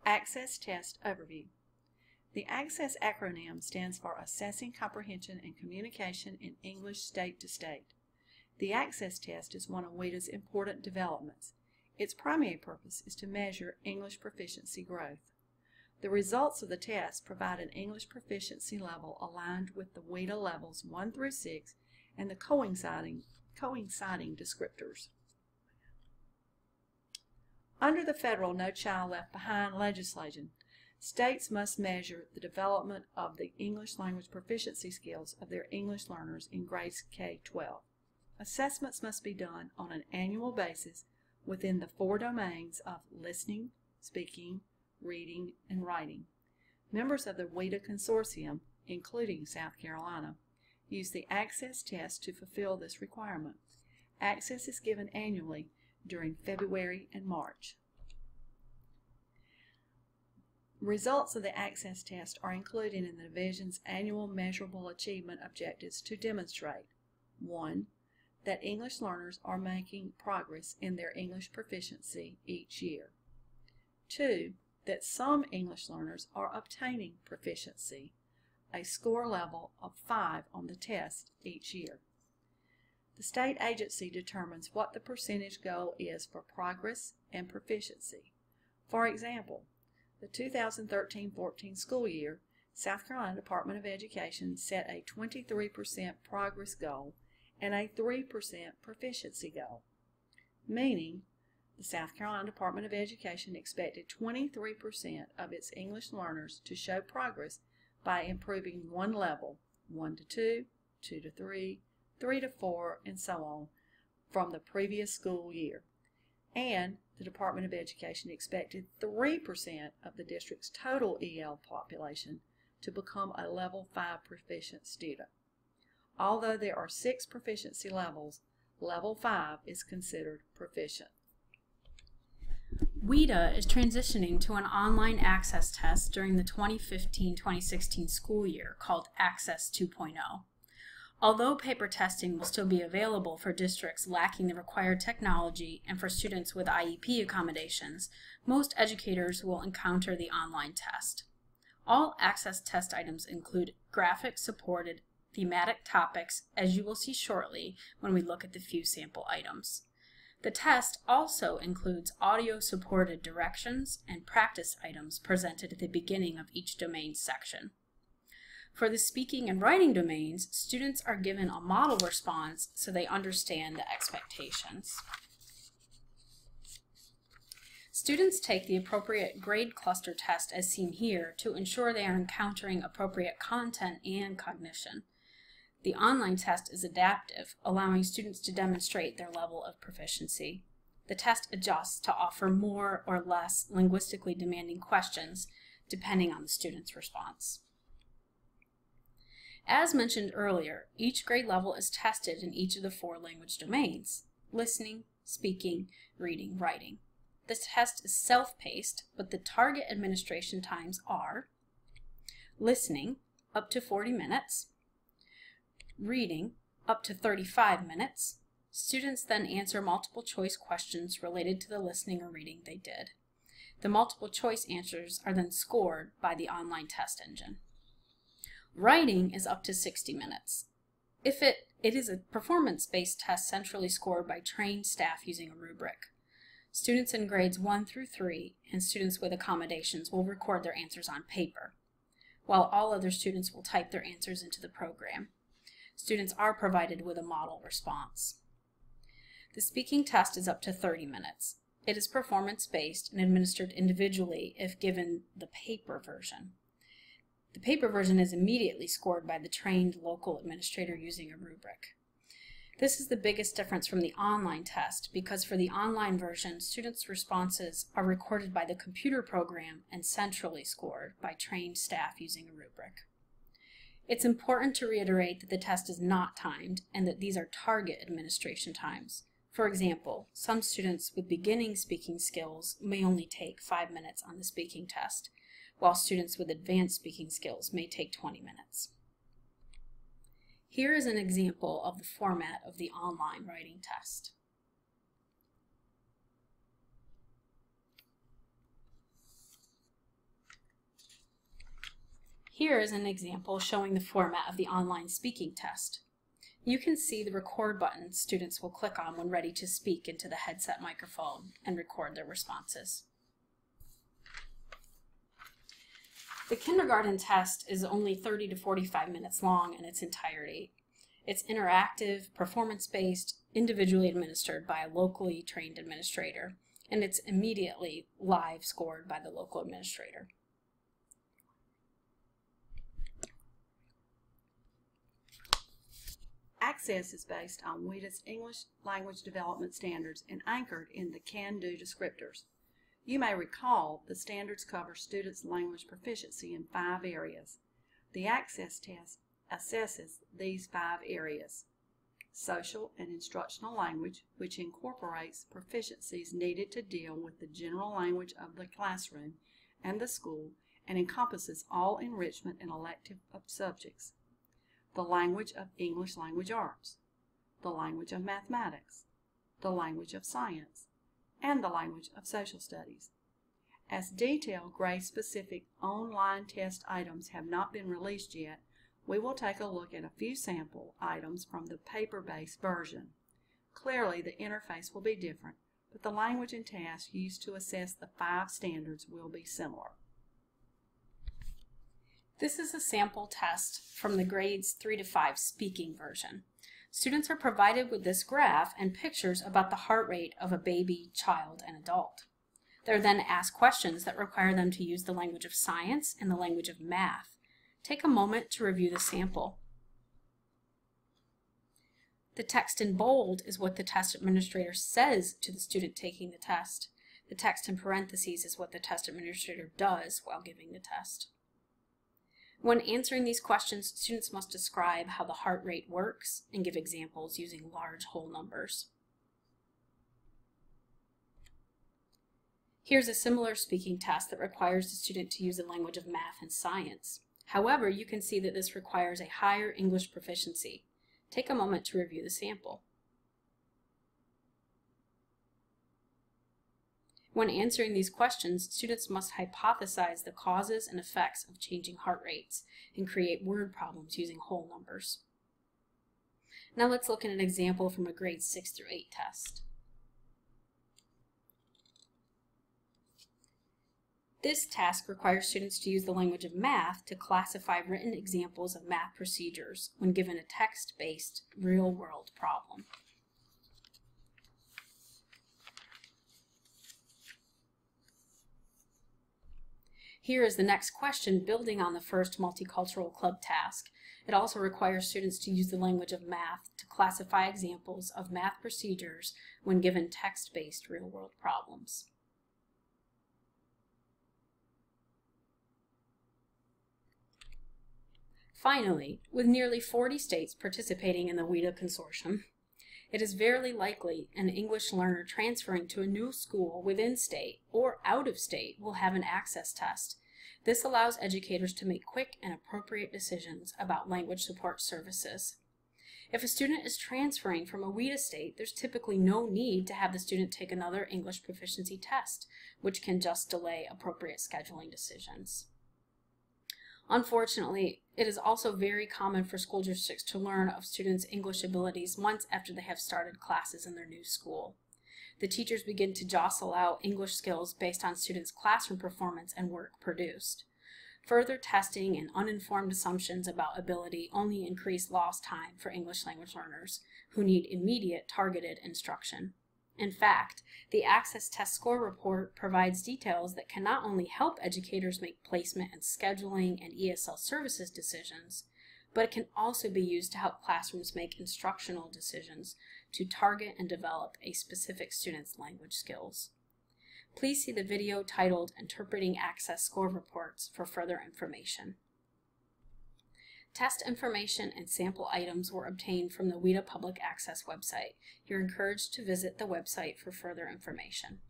Access Test Overview. The ACCESS acronym stands for Assessing Comprehension and Communication in English State to State. The ACCESS test is one of WIDA's important developments. Its primary purpose is to measure English proficiency growth. The results of the test provide an English proficiency level aligned with the WIDA levels 1 through 6 and the coinciding descriptors. Under the federal No Child Left Behind legislation, states must measure the development of the English language proficiency skills of their English learners in grades K-12. Assessments must be done on an annual basis within the 4 domains of listening, speaking, reading, and writing. Members of the WIDA Consortium, including South Carolina, use the ACCESS test to fulfill this requirement. ACCESS is given annually during February and March. Results of the ACCESS test are included in the division's annual measurable achievement objectives to demonstrate 1. That English learners are making progress in their English proficiency each year. 2. That some English learners are obtaining proficiency, a score level of 5 on the test each year. The state agency determines what the percentage goal is for progress and proficiency. For example, the 2013-14 school year, South Carolina Department of Education set a 23% progress goal and a 3% proficiency goal, meaning the South Carolina Department of Education expected 23% of its English learners to show progress by improving one level, 1 to 2, 2 to 3, 3 to 4, and so on, from the previous school year. And the Department of Education expected 3% of the district's total EL population to become a level 5 proficient student. Although there are 6 proficiency levels, level 5 is considered proficient. WIDA is transitioning to an online access test during the 2015-2016 school year called ACCESS 2.0. Although paper testing will still be available for districts lacking the required technology and for students with IEP accommodations, most educators will encounter the online test. All ACCESS test items include graphic-supported thematic topics, as you will see shortly when we look at the few sample items. The test also includes audio-supported directions and practice items presented at the beginning of each domain section. For the speaking and writing domains, students are given a model response so they understand the expectations. Students take the appropriate grade cluster test as seen here to ensure they are encountering appropriate content and cognition. The online test is adaptive, allowing students to demonstrate their level of proficiency. The test adjusts to offer more or less linguistically demanding questions depending on the student's response. As mentioned earlier, each grade level is tested in each of the 4 language domains: listening, speaking, reading, writing. The test is self-paced, but the target administration times are listening, up to 40 minutes, reading, up to 35 minutes. Students then answer multiple choice questions related to the listening or reading they did. The multiple choice answers are then scored by the online test engine. Writing is up to 60 minutes. It is a performance-based test centrally scored by trained staff using a rubric. Students in grades 1 through 3 and students with accommodations will record their answers on paper, while all other students will type their answers into the program. Students are provided with a model response. The speaking test is up to 30 minutes. It is performance-based and administered individually if given the paper version. The paper version is immediately scored by the trained local administrator using a rubric. This is the biggest difference from the online test because for the online version, students' responses are recorded by the computer program and centrally scored by trained staff using a rubric. It's important to reiterate that the test is not timed and that these are target administration times. For example, some students with beginning speaking skills may only take 5 minutes on the speaking test, while students with advanced speaking skills may take 20 minutes. Here is an example of the format of the online writing test. Here is an example showing the format of the online speaking test. You can see the record button students will click on when ready to speak into the headset microphone and record their responses. The kindergarten test is only 30 to 45 minutes long in its entirety. It's interactive, performance-based, individually administered by a locally trained administrator, and it's immediately live scored by the local administrator. Access is based on WIDA's English Language Development Standards and anchored in the can-do descriptors. You may recall the standards cover students' language proficiency in 5 areas. The Access test assesses these 5 areas: social and instructional language, which incorporates proficiencies needed to deal with the general language of the classroom and the school and encompasses all enrichment and elective subjects. The language of English language arts, the language of mathematics, the language of science, and the language of social studies. As detailed grade-specific online test items have not been released yet, we will take a look at a few sample items from the paper-based version. Clearly, the interface will be different, but the language and tasks used to assess the 5 standards will be similar. This is a sample test from the grades 3 to 5 speaking version. Students are provided with this graph and pictures about the heart rate of a baby, child, and adult. They're then asked questions that require them to use the language of science and the language of math. Take a moment to review the sample. The text in bold is what the test administrator says to the student taking the test. The text in parentheses is what the test administrator does while giving the test. When answering these questions, students must describe how the heart rate works and give examples using large whole numbers. Here's a similar speaking test that requires the student to use the language of math and science. However, you can see that this requires a higher English proficiency. Take a moment to review the sample. When answering these questions, students must hypothesize the causes and effects of changing heart rates and create word problems using whole numbers. Now let's look at an example from a grade 6 through 8 test. This task requires students to use the language of math to classify written examples of math procedures when given a text-based real-world problem. Here is the next question building on the first multicultural club task. It also requires students to use the language of math to classify examples of math procedures when given text-based real-world problems. Finally, with nearly 40 states participating in the WIDA consortium, it is very likely an English learner transferring to a new school within state or out of state will have an access test. This allows educators to make quick and appropriate decisions about language support services. If a student is transferring from a WIDA state, there's typically no need to have the student take another English proficiency test, which can just delay appropriate scheduling decisions. Unfortunately, it is also very common for school districts to learn of students' English abilities months after they have started classes in their new school. The teachers begin to jostle out English skills based on students' classroom performance and work produced. Further testing and uninformed assumptions about ability only increase lost time for English language learners who need immediate targeted instruction. In fact, the Access Test Score Report provides details that can not only help educators make placement and scheduling and ESL services decisions, but it can also be used to help classrooms make instructional decisions to target and develop a specific student's language skills. Please see the video titled Interpreting Access Score Reports for further information. Test information and sample items were obtained from the WIDA Public Access website. You're encouraged to visit the website for further information.